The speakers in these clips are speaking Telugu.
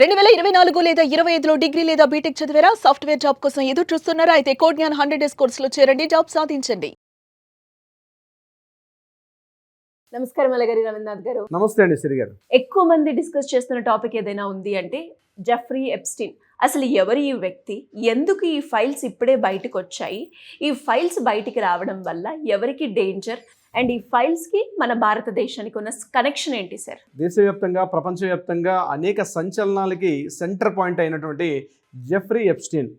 2024 లేదా 25లో డిగ్రీ లేదా బీటెక్ చదివారా? సాఫ్ట్‌వేర్ జాబ్ కోసం ఎదురు చూస్తున్నారా? అయితే కోడ్ జ్ఞాన్ 100 డేస్ కోర్సులో చేరండి, జాబ్ సాధించండి. నమస్కారం అలగారి రవీంద్రనాథ్ గారు. నమస్తే అండి సిరి గారు. ఎక్కువ మంది డిస్కస్ చేస్తున్న టాపిక్ ఏదైనా ఉంది అంటే జెఫ్రీ ఎప్స్టీన్. అసలు ఎవరు ఈ వ్యక్తి? ఎందుకు ఈ ఫైల్స్ ఇప్పుడే బయటకు వచ్చాయి? ఈ ఫైల్స్ బయటికి రావడం వల్ల ఎవరికి డేంజర్? అండ్ ఈ ఫైల్స్ కి మన భారతదేశానికి ఉన్న కనెక్షన్ ఏంటి సార్? దేశవ్యాప్తంగా ప్రపంచవ్యాప్తంగా అనేక సంచలనాలకి సెంటర్ పాయింట్ అయినటువంటి జెఫ్రీ ఎప్స్టీన్.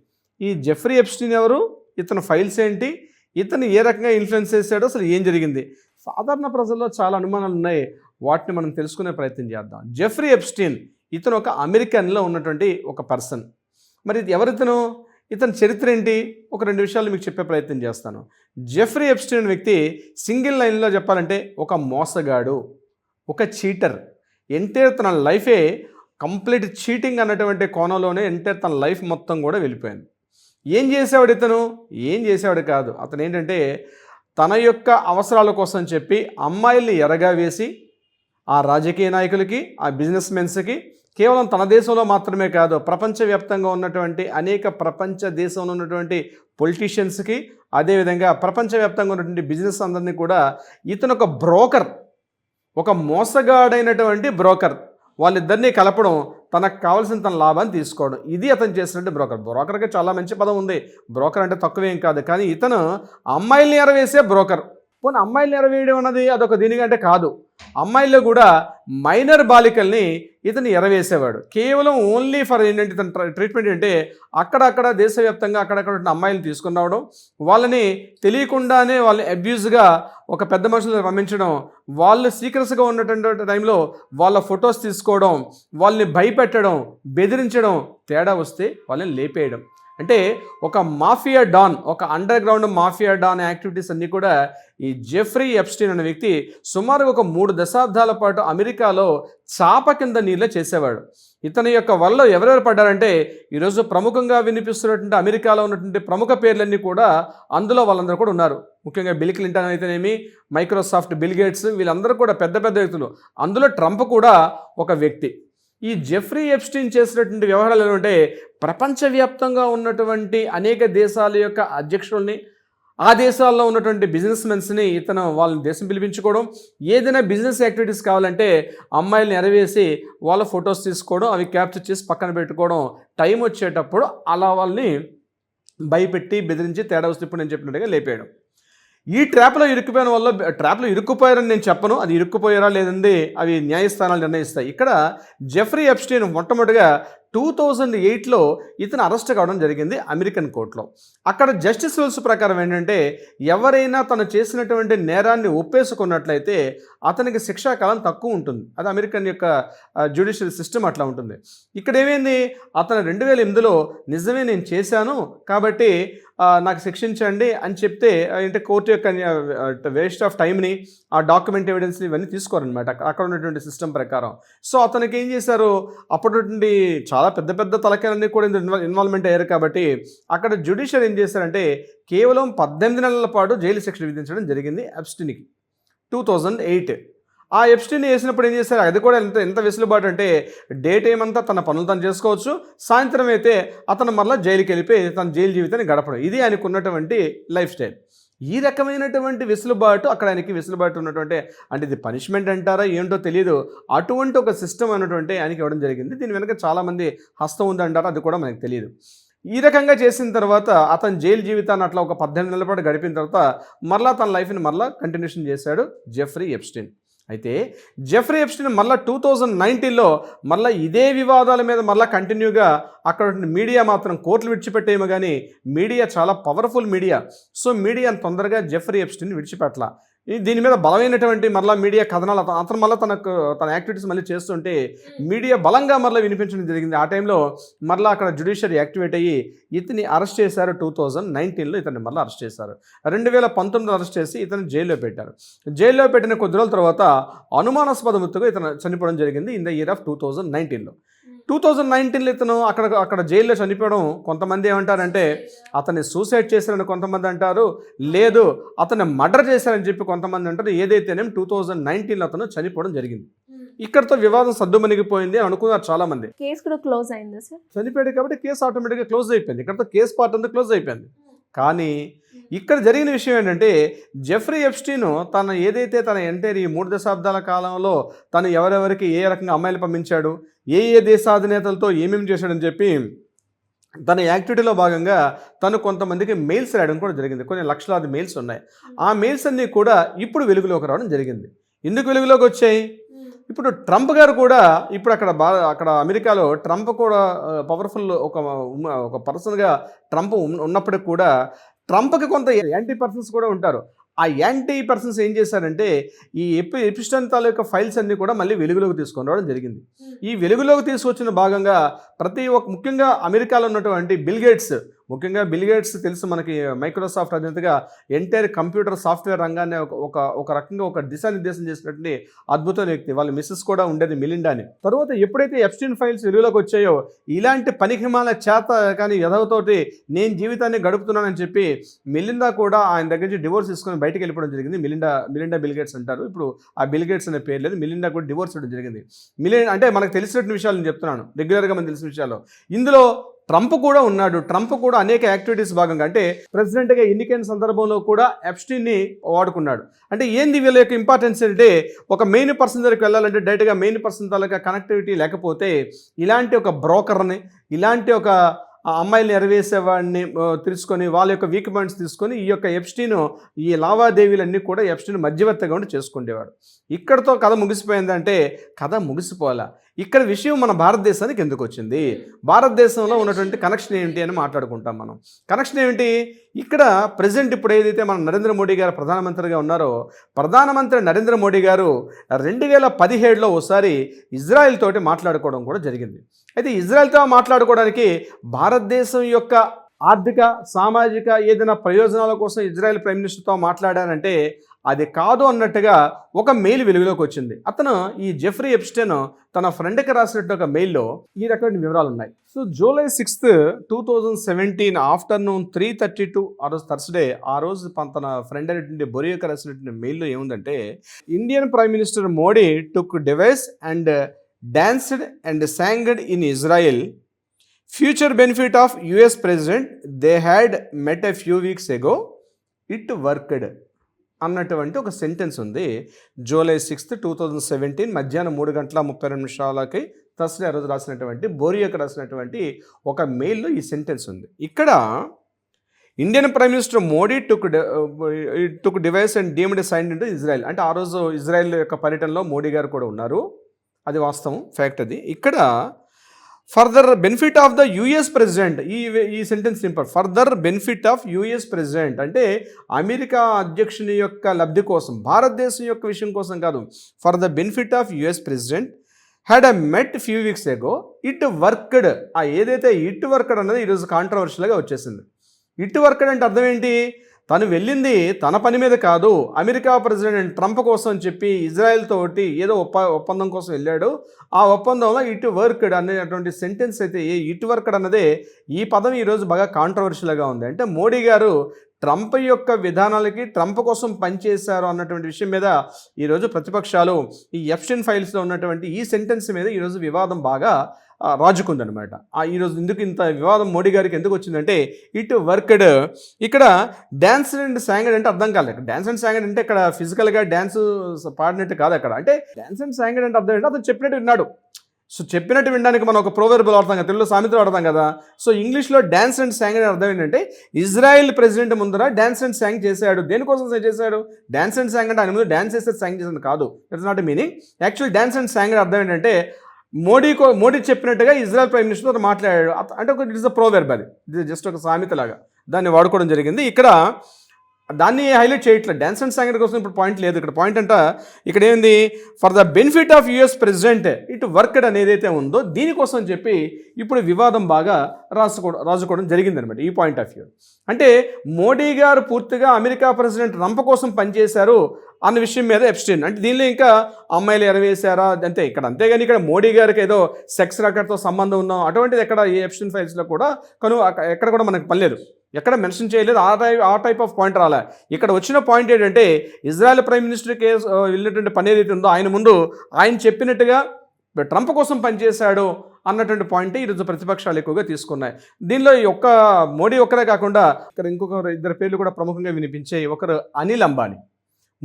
ఈ జెఫ్రీ ఎప్స్టీన్ ఎవరు? ఇతను ఫైల్స్ ఏంటి? ఇతను ఏ రకంగా ఇన్ఫ్లుయెన్స్ చేశాడో, అసలు ఏం జరిగింది? సాధారణ ప్రజల్లో చాలా అనుమానాలు ఉన్నాయి. వాటిని మనం తెలుసుకునే ప్రయత్నం చేద్దాం. జెఫ్రీ ఎప్స్టీన్ ఇతను ఒక అమెరికన్లో ఉన్నటువంటి ఒక పర్సన్. మరి ఎవరితను? ఇతని చరిత్ర ఏంటి? ఒక 2 విషయాలు మీకు చెప్పే ప్రయత్నం చేస్తాను. జెఫ్రీ ఎప్స్టీన్ అనే వ్యక్తి సింగిల్ లైన్లో చెప్పాలంటే ఒక మోసగాడు, ఒక చీటర్. ఎంటైర్ తన లైఫే కంప్లీట్ చీటింగ్ అన్నటువంటి కోణంలోనే ఎంటైర్ తన లైఫ్ మొత్తం కూడా వెళ్ళిపోయింది. ఏం చేసేవాడు ఇతను? ఏం చేసేవాడు కాదు. అతను ఏంటంటే తన యొక్క అవసరాల కోసం చెప్పి అమ్మాయిల్ని ఎరగా వేసి ఆ రాజకీయ నాయకులకి, ఆ బిజినెస్ మెన్స్కి, కేవలం తన దేశంలో మాత్రమే కాదు ప్రపంచవ్యాప్తంగా ఉన్నటువంటి అనేక ప్రపంచ దేశంలో ఉన్నటువంటి పొలిటీషియన్స్కి, అదేవిధంగా ప్రపంచవ్యాప్తంగా ఉన్నటువంటి బిజినెస్ అందరినీ కూడా ఇతను ఒక బ్రోకర్, ఒక మోసగాడైనటువంటి బ్రోకర్, వాళ్ళిద్దరినీ కలపడం, తనకు కావాల్సిన తన లాభాన్ని తీసుకోవడం. ఇది అతను చేసినట్టు బ్రోకర్. బ్రోకర్కి చాలా మంచి పదం ఉంది. బ్రోకర్ అంటే తక్కువేం కాదు. కానీ ఇతను అమ్మాయిల్ని ఎరవేసే బ్రోకర్. పోనీ అమ్మాయిల్ని ఎరవేయడం అన్నది అదొక దీనికంటే కాదు. అమ్మాయిల్లో కూడా మైనర్ బాలికల్ని ఇతను ఎరవేసేవాడు. కేవలం ఓన్లీ ఫర్ ఏంటంటే ఇతను ట్రీట్మెంట్ అంటే అక్కడక్కడ దేశవ్యాప్తంగా అక్కడక్కడ అమ్మాయిలను తీసుకుని రావడం, వాళ్ళని తెలియకుండానే వాళ్ళని అబ్యూజ్గా ఒక పెద్ద మనుషులను పంపించడం, వాళ్ళు సీక్రెట్స్గా ఉన్నటువంటి టైంలో వాళ్ళ ఫొటోస్ తీసుకోవడం, వాళ్ళని భయపెట్టడం, బెదిరించడం, తేడా వస్తే వాళ్ళని లేపేయడం. అంటే ఒక మాఫియా డాన్, ఒక underground mafia don activities అన్నీ కూడా ఈ జెఫ్రీ ఎప్స్టీన్ అనే వ్యక్తి సుమారుగా ఒక 3 దశాబ్దాల పాటు అమెరికాలో చాప కింద నీళ్ళ చేసేవాడు. ఇతని యొక్క వల్ల ఎవరెవరు పడ్డారంటే ఈరోజు ప్రముఖంగా వినిపిస్తున్నటువంటి అమెరికాలో ఉన్నటువంటి ప్రముఖ పేర్లన్నీ కూడా అందులో వాళ్ళందరూ కూడా ఉన్నారు. ముఖ్యంగా బిల్ క్లింటన్ అయితేనేమి, మైక్రోసాఫ్ట్ బిల్ గేట్స్, వీళ్ళందరూ కూడా పెద్ద పెద్ద వ్యక్తులు. అందులో ట్రంప్ కూడా ఒక వ్యక్తి. ఈ జెఫ్రీ ఎప్స్టీన్ చేసినటువంటి వ్యవహారాలు ఏంటంటే ప్రపంచవ్యాప్తంగా ఉన్నటువంటి అనేక దేశాల యొక్క అధ్యక్షుల్ని, ఆ దేశాల్లో ఉన్నటువంటి బిజినెస్ మెన్స్ని ఇతను వాళ్ళని దేశం పిలిపించుకోవడం, ఏదైనా బిజినెస్ యాక్టివిటీస్ కావాలంటే అమ్మాయిల్ని ఎరవేసి వాళ్ళ ఫొటోస్ తీసుకోవడం, అవి క్యాప్చర్ చేసి పక్కన పెట్టుకోవడం, టైం వచ్చేటప్పుడు అలా వాళ్ళని భయపెట్టి బెదిరించి తేడా వస్తే ఇప్పుడు నేను చెప్పినట్టుగా లేపేయడం. ఈ ట్రాప్లో ఇరుక్కుపోయిన వల్ల, ట్రాప్లో ఇరుక్కుపోయారని నేను చెప్పను, అది ఇరుక్కుపోయారా లేదండి అవి న్యాయస్థానాలు నిర్ణయిస్తాయి. ఇక్కడ జెఫ్రీ ఎప్స్టీన్ మొట్టమొదటిగా 2008లో ఇతను అరెస్ట్ కావడం జరిగింది అమెరికన్ కోర్టులో. అక్కడ జస్టిస్ రూల్స్ ప్రకారం ఏంటంటే ఎవరైనా తను చేసినటువంటి నేరాన్ని ఒప్పేసుకున్నట్లయితే అతనికి శిక్షాకాలం తక్కువ ఉంటుంది. అది అమెరికన్ యొక్క జ్యుడిషియల్ సిస్టమ్ అట్లా ఉంటుంది. ఇక్కడ ఏమైంది, అతను 2008లో నిజమే నేను చేశాను కాబట్టి నాకు శిక్షించండి అని చెప్తే అంటే కోర్టు యొక్క వేస్ట్ ఆఫ్ టైంని, ఆ డాక్యుమెంట్ ఎవిడెన్స్ని ఇవన్నీ తీసుకోరనమాట అక్కడ ఉన్నటువంటి సిస్టమ్ ప్రకారం. సో అతనికి ఏం చేశారు, అప్పటి చాలా పెద్ద పెద్ద తలకాయలన్నీ కూడా ఇన్వాల్వ్మెంట్ అయ్యారు కాబట్టి అక్కడ జ్యుడిషియల్ ఏం చేశారంటే కేవలం 18 నెలల పాటు జైలు శిక్ష విధించడం జరిగింది ఎప్స్టీన్కి 2008. ఆ ఎప్స్టీన్ వేసినప్పుడు ఏం చేశారు, అది కూడా ఎంత వెసులుబాటు అంటే డే టైం అంతా తన పనులు తను చేసుకోవచ్చు, సాయంత్రం అయితే అతను మళ్ళీ జైలుకి వెళ్ళిపోయి తన జైలు జీవితాన్ని గడపడం. ఇది ఆయనకు ఉన్నటువంటి లైఫ్ స్టైల్. ఈ రకమైనటువంటి వెసులుబాటు అక్కడ ఆయనకి వెసులుబాటు ఉన్నటువంటి, అంటే ఇది పనిష్మెంట్ అంటారా ఏంటో తెలియదు, అటువంటి ఒక సిస్టమ్ అన్నటువంటి ఆయనకి ఇవ్వడం జరిగింది. దీని వెనక చాలామంది హస్తం ఉందంటారా, అది కూడా మనకు తెలియదు. ఈ రకంగా చేసిన తర్వాత అతను జైలు జీవితాన్ని అట్లా ఒక 18 నెలల పాటు గడిపిన తర్వాత మళ్ళీ తన లైఫ్ని మళ్ళీ కంటిన్యూషన్ చేశాడు జెఫ్రీ ఎప్స్టీన్. అయితే జెఫ్రీ ఎప్స్టీన్ మళ్ళీ 2019లో మళ్ళీ ఇదే వివాదాల మీద మళ్ళీ కంటిన్యూగా అక్కడ మీడియా మాత్రం కోర్టులు విడిచిపెట్టేమో కానీ మీడియా చాలా పవర్ఫుల్ మీడియా. సో మీడియా తొందరగా జెఫ్రీ ఎప్స్టీన్ విడిచిపెట్టలా. దీని మీద బలమైనటువంటి మళ్ళీ మీడియా కథనాలు అతను మళ్ళీ తన యాక్టివిటీస్ మళ్ళీ చేస్తుంటే మీడియా బలంగా మళ్ళీ వినిపించడం జరిగింది. ఆ టైంలో మళ్ళీ అక్కడ జ్యుడిషియరీ యాక్టివేట్ అయ్యి ఇతన్ని అరెస్ట్ చేశారు. 2019లో ఇతన్ని మళ్ళీ అరెస్ట్ చేశారు. 2019లో అరెస్ట్ చేసి ఇతను జైల్లో పెట్టారు. జైల్లో పెట్టిన కొద్ది రోజుల తర్వాత అనుమానాస్పద మృతిగా ఇతను చనిపోవడం జరిగింది ఇన్ ద ఇయర్ ఆఫ్ 2019లో. 2019లో ఇతను అక్కడ జైల్లో చనిపోవడం, కొంతమంది ఏమంటారంటే అతన్ని సూసైడ్ చేశారని కొంతమంది అంటారు, లేదు అతన్ని మర్డర్ చేశారని చెప్పి కొంతమంది అంటారు. ఏదైతేనేం 2019లో అతను చనిపోవడం జరిగింది. ఇక్కడతో వివాదం సద్దుమణిగిపోయింది అని అనుకున్నారు చాలా మంది. కేసు కూడా క్లోజ్ అయిందా సార్? చనిపోయాడు కాబట్టి కేసు ఆటోమేటిక్గా క్లోజ్ అయిపోయింది. ఇక్కడతో కేసు పార్ట్ అంతా క్లోజ్ అయిపోయింది. కానీ ఇక్కడ జరిగిన విషయం ఏంటంటే జెఫ్రీ ఎప్స్టీన్ ఏదైతే తన ఎంటైర్ ఈ 3 దశాబ్దాల కాలంలో తను ఎవరెవరికి ఏ రకంగా అమ్మాయిలు పంపించాడు, ఏ దేశాధినేతలతో ఏమేమి చేశాడని చెప్పి తన యాక్టివిటీలో భాగంగా తను కొంతమందికి మెయిల్స్ రాయడం కూడా జరిగింది. కొన్ని లక్షలాది మెయిల్స్ ఉన్నాయి. ఆ మెయిల్స్ అన్నీ కూడా ఇప్పుడు వెలుగులోకి రావడం జరిగింది. ఎందుకు వెలుగులోకి వచ్చాయి? ఇప్పుడు ట్రంప్ గారు కూడా ఇప్పుడు అక్కడ అమెరికాలో ట్రంప్ కూడా పవర్ఫుల్ ఒక పర్సన్గా ట్రంప్ ఉన్నప్పటికి కూడా ట్రంప్కి కొంత యాంటీ పర్సన్స్ కూడా ఉంటారు. ఆ యాంటీ పర్సన్స్ ఏం చేశారంటే ఈ ఎప్స్టైన్ తాలూకా ఫైల్స్ అన్నీ కూడా మళ్ళీ వెలుగులోకి తీసుకొని రావడం జరిగింది. ఈ వెలుగులోకి తీసుకొచ్చిన భాగంగా ముఖ్యంగా అమెరికాలో ఉన్నటువంటి బిల్ గేట్స్, ముఖ్యంగా బిల్ గేట్స్ తెలుసు మనకి, మైక్రోసాఫ్ట్ అధినేతగా ఎంటైర్ కంప్యూటర్ సాఫ్ట్వేర్ రంగాన్ని ఒక రకంగా ఒక దిశానిర్దేశం చేసినటువంటి అద్భుతమైన వ్యక్తి. వాళ్ళ మిస్సెస్ కూడా ఉండేది మిలిండా అని. తర్వాత ఎప్పుడైతే ఎప్స్టైన్ ఫైల్స్ వెలుగులోకి వచ్చాయో ఇలాంటి పనికిమాల చేత కానీ ఎదవతోటి నేను జీవితాన్ని గడుపుతున్నానని చెప్పి మిలిండా కూడా ఆయన దగ్గర నుంచి డివోర్స్ తీసుకొని బయటకు వెళ్ళిపోవడం జరిగింది. మిలిండా బిల్ గేట్స్ అంటారు. ఇప్పుడు ఆ బిల్ గేట్స్ అనే పేరు లేదు, మిలిండా కూడా డివోర్స్ ఇవ్వడం జరిగింది. అంటే మనకు తెలిసినటువంటి విషయాలు నేను చెప్తున్నాను, రెగ్యులర్గా మనకు తెలిసిన విషయాలు. ఇందులో ట్రంప్ కూడా ఉన్నాడు. ట్రంప్ కూడా అనేక యాక్టివిటీస్ భాగంగా అంటే ప్రెసిడెంట్గా ఎన్నికైన సందర్భంలో కూడా ఎప్స్టీన్ని వాడుకున్నాడు. అంటే ఏంది వీళ్ళ యొక్క ఇంపార్టెన్స్ అంటే ఒక మెయిన్ పర్సన్ దగ్గరికి వెళ్ళాలంటే డైరెక్ట్గా మెయిన్ పర్సన్ తాలూకా కనెక్టివిటీ లేకపోతే ఇలాంటి ఒక బ్రోకర్ని, ఇలాంటి ఒక అమ్మాయిల్ని ఎరవేసేవాడిని తెలుసుకొని వాళ్ళ యొక్క వీక్ పాయింట్స్ తీసుకొని ఈ యొక్క ఎప్స్టీన్ ఈ లావాదేవీలన్నీ కూడా ఎప్స్టీన్ మధ్యవర్తిగా ఉండి చేసుకునేవాడు. ఇక్కడతో కథ ముగిసిపోయిందంటే కథ ముగిసిపోవాలా. ఇక్కడ విషయం మన భారతదేశానికి ఎందుకు వచ్చింది, భారతదేశంలో ఉన్నటువంటి కనెక్షన్ ఏంటి అని మాట్లాడుకుంటాం మనం. కనెక్షన్ ఏమిటి? ఇక్కడ ప్రెసిడెంట్ ఇప్పుడు ఏదైతే మన నరేంద్ర మోడీ గారు ప్రధానమంత్రిగా ఉన్నారో, ప్రధానమంత్రి నరేంద్ర మోడీ గారు 2017లో ఒకసారి ఇజ్రాయెల్ తోటి మాట్లాడుకోవడం కూడా జరిగింది. అయితే ఇజ్రాయెల్తో మాట్లాడుకోవడానికి భారతదేశం యొక్క ఆర్థిక సామాజిక ఏదైనా ప్రయోజనాల కోసం ఇజ్రాయెల్ ప్రైమ్ మినిస్టర్తో మాట్లాడారంటే అది కాదు అన్నట్టుగా ఒక మెయిల్ వెలుగులోకి వచ్చింది. అతను ఈ జెఫ్రీ ఎప్స్టైన్ తన ఫ్రెండ్కి రాసినట్టు ఒక మెయిల్లో ఈ రకమైన వివరాలు ఉన్నాయి. సో July 6, 2017 ఆఫ్టర్నూన్ 3:32 ఆ రోజు థర్స్డే, ఆ రోజు తన ఫ్రెండ్ అనేటువంటి బొరియోకి రాసినటువంటి మెయిల్లో ఏముందంటే Indian prime minister Modi took device and danced and sang in Israel. Future benefit of US president they had met a few weeks ago. It worked అన్నటువంటి ఒక సెంటెన్స్ ఉంది. July 6, 2017 మధ్యాహ్నం 3:32 థర్స్డే ఆ రోజు రాసినటువంటి బోరియోకి రాసినటువంటి ఒక మెయిల్లో ఈ సెంటెన్స్ ఉంది. ఇక్కడ Indian prime minister Modi took device and deemed signed into Israel. అంటే ఆ రోజు ఇజ్రాయెల్ యొక్క పర్యటనలో మోడీ గారు కూడా ఉన్నారు. అది వాస్తవం, ఫ్యాక్ట్ అది. ఇక్కడ further benefit of the US president, ఈ sentence simple. Further benefit of US president అంటే అమెరికా అధ్యక్షుని యొక్క లబ్ధి కోసం, భారతదేశం యొక్క విషయం కోసం కాదు. For the benefit of US president had met few weeks ago. It worked. ఏదైతే ఇట్ వర్క్డ్ అన్నది ఈరోజు కాంట్రవర్షియల్గా వచ్చేసింది. ఇట్ వర్క్డ్ అంటే అర్థం ఏంటి? తను వెళ్ళింది తన పని మీద కాదు, అమెరికా ప్రెసిడెంట్ ట్రంప్ కోసం అని చెప్పి ఇజ్రాయెల్ తోటి ఏదో ఒప్పందం కోసం వెళ్ళాడు. ఆ ఒప్పందంలో ఇట్ వర్క్డ్ అనేటువంటి సెంటెన్స్ అయితే ఇట్ వర్క్డ్ అన్నదే ఈ పదం ఈరోజు బాగా కాంట్రవర్షియల్గా ఉంది. అంటే మోడీ గారు ట్రంప్ యొక్క విధానాలకి ట్రంప్ కోసం పనిచేశారు అన్నటువంటి విషయం మీద ఈరోజు ప్రతిపక్షాలు ఈ ఎప్స్టైన్ ఫైల్స్లో ఉన్నటువంటి ఈ సెంటెన్స్ మీద ఈరోజు వివాదం బాగా రాజుకుందనమాట. ఈరోజు ఎందుకు ఇంత వివాదం మోడీ గారికి ఎందుకు వచ్చిందంటే ఇట్ వర్క్డ్. ఇక్కడ డ్యాన్స్ అండ్ సాంగడ్ అంటే అర్థం కాలేదు. డ్యాన్స్ అండ్ సాంగడ్ అంటే ఇక్కడ ఫిజికల్గా డ్యాన్స్ పాడినట్టు కాదు. అక్కడ అంటే డ్యాన్స్ అండ్ సాంగడ్ అంటే అర్థం ఏంటంటే అతను చెప్పినట్టు విన్నాడు. సో చెప్పినట్టు వినడానికి మనం ఒక ప్రోవర్బ్ వాడతాం కదా, తెలుగులో సామెతలు వాడతాం కదా. సో ఇంగ్లీష్లో డ్యాన్స్ అండ్ సాంగ్ అని అర్థం ఏంటంటే ఇజ్రాయెల్ ప్రెసిడెంట్ ముందర డ్యాన్స్ అండ్ సాంగ్ చేశాడు. దేనికోసం చేశాడు? డ్యాన్స్ అండ్ సాంగ్ అంటే ఆయన ముందు డ్యాన్స్ చేస్తే సాంగ్ చేసేది కాదు. It's not meaning. Actual dance and song అర్థం ఏంటంటే మోడీ చెప్పినట్టుగా ఇజ్రాయెల్ ప్రైమ్ మినిస్టర్తో మాట్లాడాడు. అంటే ఒక ఇట్ ఇస్ అ ప్రోవర్బ్, అది జస్ట్ ఒక సామెత లాగా దాన్ని వాడుకోవడం జరిగింది. ఇక్కడ దాన్ని హైలైట్ చేయట్లేదు. డ్యాన్స్ అండ్ సాంగ్ కోసం ఇప్పుడు పాయింట్ లేదు. ఇక్కడ పాయింట్ అంట ఇక్కడ ఏంది? For the benefit of US president it worked అని ఏదైతే ఉందో దీనికోసం చెప్పి ఇప్పుడు వివాదం బాగా రాజుకోవడం జరిగిందనమాట. ఈ పాయింట్ ఆఫ్ వ్యూ అంటే మోడీ గారు పూర్తిగా అమెరికా ప్రెసిడెంట్ ట్రంప్ కోసం పనిచేశారు అన్న విషయం మీద ఎప్స్టైన్. అంటే దీనిలో ఇంకా అమ్మాయిలు ఎరవేశారా అంతే ఇక్కడ. అంతేగాని ఇక్కడ మోడీ గారికి ఏదో సెక్స్ రికార్డ్తో సంబంధం ఉందాం అటువంటిది ఎక్కడ ఈ ఎప్స్టైన్ ఫైల్స్లో కూడా ఎక్కడ కూడా మనకు పనిలేదు. ఎక్కడ మెన్షన్ చేయలేదు, ఆ టైప్ ఆఫ్ పాయింట్ రాలే. ఇక్కడ వచ్చిన పాయింట్ ఏంటంటే ఇజ్రాయెల్ ప్రైమ్ మినిస్టర్ కేసు వెళ్ళినటువంటి పని ఏదైతే ఉందో ఆయన ముందు ఆయన చెప్పినట్టుగా ట్రంప్ కోసం పనిచేశాడు అన్నటువంటి పాయింట్ ఈరోజు ప్రతిపక్షాలు ఎక్కువగా తీసుకున్నాయి. దీనిలో ఈ ఒక్క మోడీ ఒక్కరే కాకుండా ఇక్కడ ఇంకొక ఇద్దరు పేర్లు కూడా ప్రముఖంగా వినిపించాయి. ఒకరు అనిల్ అంబానీ,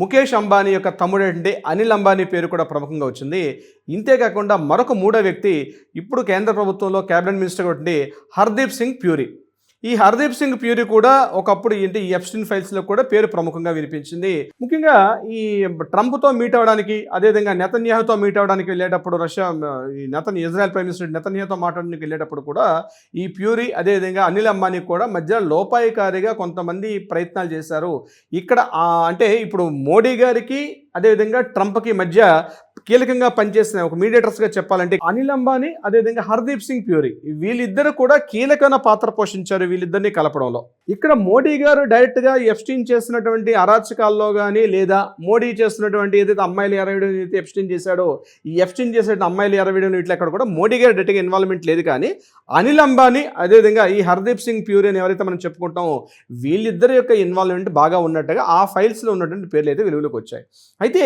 ముఖేష్ అంబానీ యొక్క తమ్ముడేంటి అనిల్ అంబానీ పేరు కూడా ప్రముఖంగా వచ్చింది. ఇంతేకాకుండా మరొక మూడో వ్యక్తి ఇప్పుడు కేంద్ర ప్రభుత్వంలో క్యాబినెట్ మినిస్టర్గా ఉండి హర్దీప్ సింగ్ ప్యూరీ. ఈ హర్దీప్ సింగ్ ప్యూరీ కూడా ఒకప్పుడు ఏంటి ఈ ఎప్స్టీన్ ఫైల్స్లో కూడా పేరు ప్రముఖంగా వినిపించింది. ముఖ్యంగా ఈ ట్రంప్తో మీట్ అవ్వడానికి, అదేవిధంగా నెతన్యాహుతో మీట్ అవ్వడానికి వెళ్ళేటప్పుడు ఇజ్రాయెల్ ప్రైమ్ మినిస్టర్ నెతన్యాహుతో మాట్లాడడానికి వెళ్ళేటప్పుడు కూడా ఈ ప్యూరీ అదేవిధంగా అనిల్ అంబానీ కూడా మధ్య లోపాయికారిగా కొంతమంది ప్రయత్నాలు చేశారు. ఇక్కడ అంటే ఇప్పుడు మోడీ గారికి అదేవిధంగా ట్రంప్కి మధ్య కీలకంగా పనిచేసిన ఒక మీడియేటర్స్గా చెప్పాలంటే అనిల్ అంబానీ అదేవిధంగా హర్దీప్ సింగ్ ప్యూరీ, వీళ్ళిద్దరు కూడా కీలకమైన పాత్ర పోషించారు వీళ్ళిద్దరిని కలపడంలో. ఇక్కడ మోడీ గారు డైరెక్ట్గా ఎప్స్టీన్ చేసినటువంటి అరాచకాల్లో కానీ లేదా మోడీ చేస్తున్నటువంటి ఏదైతే అమ్మాయిలు ఎరవేయడం అయితే ఎప్స్టీన్ చేశాడో ఈ ఎప్స్టీన్ చేసే అమ్మాయిలు ఎరవేయడం ఇట్లా ఎక్కడ కూడా మోడీ గారు డైరెక్ట్గా ఇన్వాల్వ్మెంట్ లేదు. కానీ అనిల్ అంబానీ అదేవిధంగా ఈ హర్దీప్ సింగ్ ప్యూరీ అని ఎవరైతే మనం చెప్పుకుంటామో వీళ్ళిద్దరి యొక్క ఇన్వాల్వ్మెంట్ బాగా ఉన్నట్టుగా ఆ ఫైల్స్లో ఉన్నటువంటి పేర్లు అయితే వెలుగులోకి వచ్చాయి. అయితే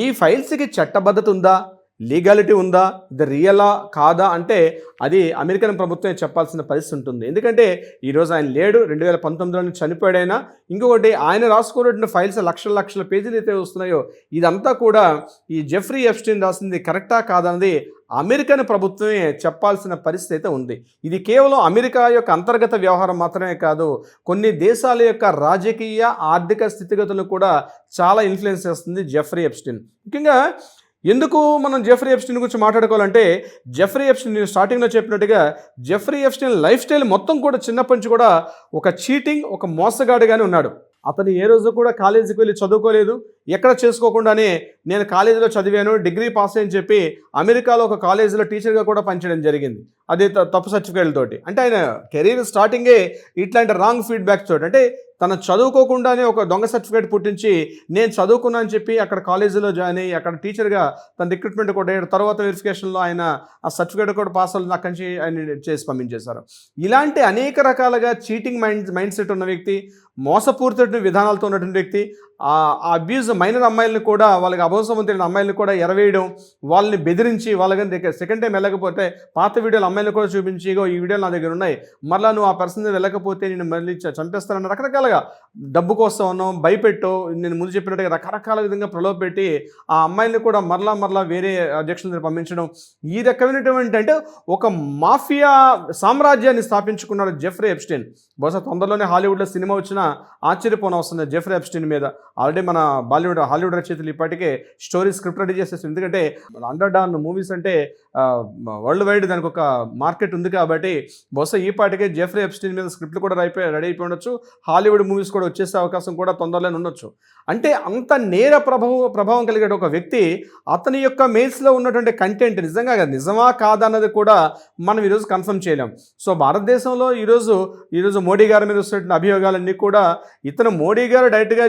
ఈ ఫైల్స్కి చట్టబద్ధత ఉందా, లీగాలిటీ ఉందా, ఇది రియలా కాదా అంటే అది అమెరికన్ ప్రభుత్వమే చెప్పాల్సిన పరిస్థితి ఉంటుంది. ఎందుకంటే ఈరోజు ఆయన లేడు, 2019లో చనిపోయాడైనా. ఇంకొకటి ఆయన రాసుకున్నటువంటి ఫైల్స్ లక్షల పేజీలు అయితే వస్తున్నాయో ఇదంతా కూడా ఈ జెఫ్రీ ఎప్స్టీన్ రాసింది కరెక్టా కాదన్నది అమెరికన్ ప్రభుత్వమే చెప్పాల్సిన పరిస్థితి అయితే ఉంది. ఇది కేవలం అమెరికా యొక్క అంతర్గత వ్యవహారం మాత్రమే కాదు, కొన్ని దేశాల యొక్క రాజకీయ ఆర్థిక స్థితిగతులను కూడా చాలా ఇన్ఫ్లుయెన్స్ చేస్తుంది జెఫ్రీ ఎప్స్టీన్. ముఖ్యంగా ఎందుకు మనం జెఫ్రీ ఎప్స్టీన్ గురించి మాట్లాడుకోవాలంటే జెఫ్రీ ఎప్స్టీన్ నేను స్టార్టింగ్లో చెప్పినట్టుగా జెఫ్రీ ఎప్స్టీన్ లైఫ్ స్టైల్ మొత్తం కూడా చిన్నప్పటి నుంచి కూడా ఒక చీటింగ్, ఒక మోసగాడిగానే ఉన్నాడు. అతను ఏ రోజు కూడా కాలేజీకి వెళ్ళి చదువుకోలేదు, ఎక్కడ చేసుకోకుండానే నేను కాలేజీలో చదివాను, డిగ్రీ పాస్ అని చెప్పి అమెరికాలో ఒక కాలేజీలో టీచర్గా కూడా పనిచేయడం జరిగింది, అదే తప్పు సర్టిఫికేట్లతోటి. అంటే ఆయన కెరీర్ స్టార్టింగే ఇట్లాంటి రాంగ్ ఫీడ్బ్యాక్ తోటి, అంటే తను చదువుకోకుండానే ఒక దొంగ సర్టిఫికేట్ పుట్టించి నేను చదువుకున్నా అని చెప్పి అక్కడ కాలేజీలో జాయిన్ అయ్యి అక్కడ టీచర్గా తన రిక్రూట్మెంట్ కూడా అయ్యాడు. తర్వాత వెరిఫికేషన్లో ఆయన ఆ సర్టిఫికేట్ కూడా పాస్ అవ్వాలి, అక్కడి నుంచి ఆయన చేసి పంపించేశారు. ఇలాంటి అనేక రకాలుగా చీటింగ్ మైండ్ సెట్ ఉన్న వ్యక్తి, మోసపూరిత విధానాలతో ఉన్నటువంటి వ్యక్తి, ఆ అబ్యూజ్ మైనర్ అమ్మాయిలను కూడా వాళ్ళకి అభవసవంతులైన అమ్మాయిలను కూడా ఎరవేయడం, వాళ్ళని బెదిరించి వాళ్ళని సెకండ్ టైం వెళ్ళకపోతే పాత వీడియోలు అమ్మాయిలు కూడా చూపించి ఈ వీడియోలు నా దగ్గర ఉన్నాయి, మళ్ళీ నువ్వు ఆ పర్సన్ వెళ్ళకపోతే నేను మళ్ళీ చంపేస్తానన్న రకరకాలుగా డబ్బు కోసం భయపెట్టో నేను ముందు చెప్పినట్టుగా రకరకాల విధంగా ప్రలోభపెట్టి ఆ అమ్మాయిని కూడా మరలా వేరే అధ్యక్షుల దగ్గర పంపించడం, ఈ రకమైనటువంటి అంటే ఒక మాఫియా సామ్రాజ్యాన్ని స్థాపించుకున్నాడు జెఫ్రీ ఎప్స్టీన్. బహుశా తొందరలోనే హాలీవుడ్లో సినిమా వచ్చినా ఆశ్చర్యపోనవస్తుంది జెఫ్రీ ఎప్స్టీన్ మీద. ఆల్రెడీ మన హాలీవుడ్ రచయితలు ఇప్పటికే స్టోరీ స్క్రిప్ట్ రెడీ చేసేస్తారు. ఎందుకంటే అండర్ డాన్ మూవీస్ అంటే వరల్డ్ వైడ్ దానికి ఒక మార్కెట్ ఉంది కాబట్టి బహుశా ఈ పాటికే జెఫ్రీ ఎప్స్టీన్ మీద స్క్రిప్ట్లు కూడా రెడీ అయిపోయి ఉండొచ్చు, హాలీవుడ్ మూవీస్ కూడా వచ్చేసే అవకాశం కూడా తొందరలోనే ఉండొచ్చు. అంటే అంత నేర ప్రభావం కలిగే ఒక వ్యక్తి, అతని యొక్క మెయిల్స్లో ఉన్నటువంటి కంటెంట్ నిజమా కాదన్నది కూడా మనం ఈరోజు కన్ఫర్మ్ చేయలేం. సో భారతదేశంలో ఈరోజు మోడీ గారి మీద వస్తున్న అభియోగాలన్నీ కూడా ఇతను మోడీ గారు డైరెక్ట్గా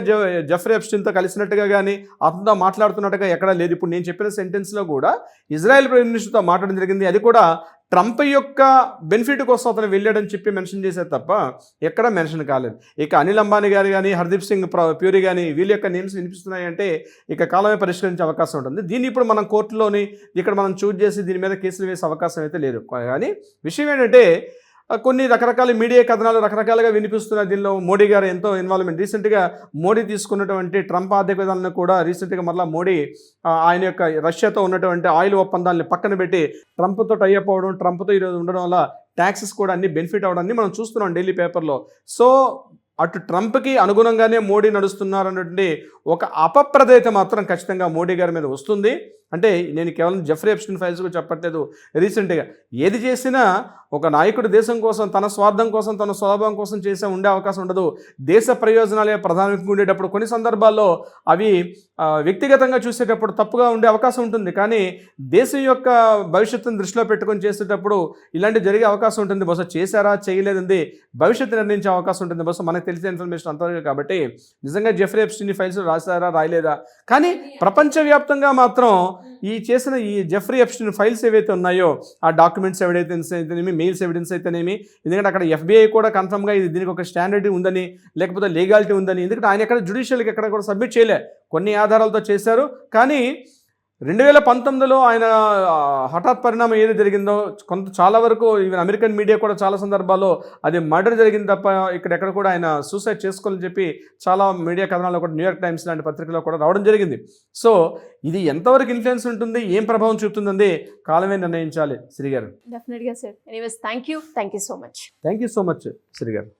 జెఫ్రీ ఎప్స్టీన్తో కలిసినట్టుగా కానీ అతనితో మాట్లాడుతున్నట్టుగా ఎక్కడా లేదు. ఇప్పుడు నేను చెప్పిన సెంటెన్స్లో కూడా ఇజ్రాయెల్ ప్రైమ్ మినిస్టర్తో మాట్లాడడం జరిగింది, అది కూడా ట్రంప్ యొక్క బెనిఫిట్ కోసం అతను వెళ్ళాడని చెప్పి మెన్షన్ చేశారు తప్ప ఎక్కడ మెన్షన్ కాలేదు. ఇక అనిల్ అంబానీ గారు కానీ హర్దీప్ సింగ్ ప్యూరీ కానీ వీళ్ళ యొక్క నేమ్స్ వినిపిస్తున్నాయంటే ఇక కాలమే పరిష్కరించే అవకాశం ఉంటుంది. దీన్ని ఇప్పుడు మనం కోర్టులోని ఇక్కడ మనం చూజ్ చేసి దీని మీద కేసులు వేసే అవకాశం అయితే లేదు. కానీ విషయం ఏంటంటే కొన్ని రకరకాల మీడియా కథనాలు రకరకాలుగా వినిపిస్తున్నాయి. దీనిలో మోడీ గారు ఎంతో ఇన్వాల్వ్మెంట్, రీసెంట్గా మోడీ తీసుకున్నటువంటి ట్రంప్ ఆర్థిక విధానాలను కూడా రీసెంట్గా మళ్ళీ మోడీ ఆయన యొక్క రష్యాతో ఉన్నటువంటి ఆయిల్ ఒప్పందాలని పక్కన పెట్టి ట్రంప్తో టైఅప్ అవ్వడం, ట్రంప్తో ఈరోజు ఉండడం వల్ల ట్యాక్సెస్ కూడా అన్ని బెనిఫిట్ అవ్వడాన్ని మనం చూస్తున్నాం ఢిల్లీ పేపర్లో. సో అటు ట్రంప్కి అనుగుణంగానే మోడీ నడుస్తున్నారన్నటువంటి ఒక అపప్రదైత మాత్రం ఖచ్చితంగా మోడీ గారి మీద వస్తుంది. అంటే నేను కేవలం జెఫ్రీ ఎప్స్టీన్ ఫైల్స్ కూడా చెప్పట్లేదు. రీసెంట్గా ఏది చేసినా ఒక నాయకుడు దేశం కోసం, తన స్వార్థం కోసం, తన స్వలాభం కోసం ఉండే అవకాశం ఉండదు. దేశ ప్రయోజనాలే ప్రధానంగా ఉండేటప్పుడు కొన్ని సందర్భాల్లో అవి వ్యక్తిగతంగా చూసేటప్పుడు తప్పుగా ఉండే అవకాశం ఉంటుంది. కానీ దేశం యొక్క భవిష్యత్తును దృష్టిలో పెట్టుకొని చేసేటప్పుడు ఇలాంటి జరిగే అవకాశం ఉంటుంది. బహుశా చేశారా చేయలేదండి భవిష్యత్తు నిర్ణయించే అవకాశం ఉంటుంది. బహుశా మనకు తెలిసిన ఇన్ఫర్మేషన్ అంతవరకు కాబట్టి నిజంగా జెఫ్రీ ఎప్స్టీన్ ఫైల్స్ రాశారా రాయలేదా, కానీ ప్రపంచవ్యాప్తంగా మాత్రం ఈ చేసిన ఈ జెఫ్రీ ఎప్స్టీన్ ఫైల్స్ ఏవైతే ఉన్నాయో ఆ డాక్యుమెంట్స్ అయితేనేమి మెయిల్స్ ఎవిడెన్స్ అయితేనేమి, ఎందుకంటే అక్కడ FBI కూడా కన్ఫర్మ్గా ఇది దీనికి ఒక స్టాండర్డ్ ఉందని లేకపోతే లీగాలిటీ ఉందని, ఎందుకంటే ఆయన ఎక్కడ జ్యుడిషియల్కి ఎక్కడ కూడా సబ్మిట్ చేయలే, కొన్ని ఆధారాలతో చేశారు. కానీ 2019లో ఆయన హఠాత్ పరిణామం ఏది జరిగిందో చాలా వరకు ఈవెన్ అమెరికన్ మీడియా కూడా చాలా సందర్భాల్లో అది మర్డర్ జరిగింది తప్ప ఎక్కడ కూడా ఆయన సూసైడ్ చేసుకోవాలని చెప్పి చాలా మీడియా కథనాల్లో కూడా న్యూయార్క్ టైమ్స్ లాంటి పత్రికలో కూడా రావడం జరిగింది. సో ఇది ఎంతవరకు ఇన్ఫ్లుయెన్స్ ఉంటుంది, ఏం ప్రభావం చూపుతుందండి కాలమే నిర్ణయించాలి శ్రీ గారు. డెఫినెట్గా sir. Anyways thank you so much. Thank you so much Sri గారు.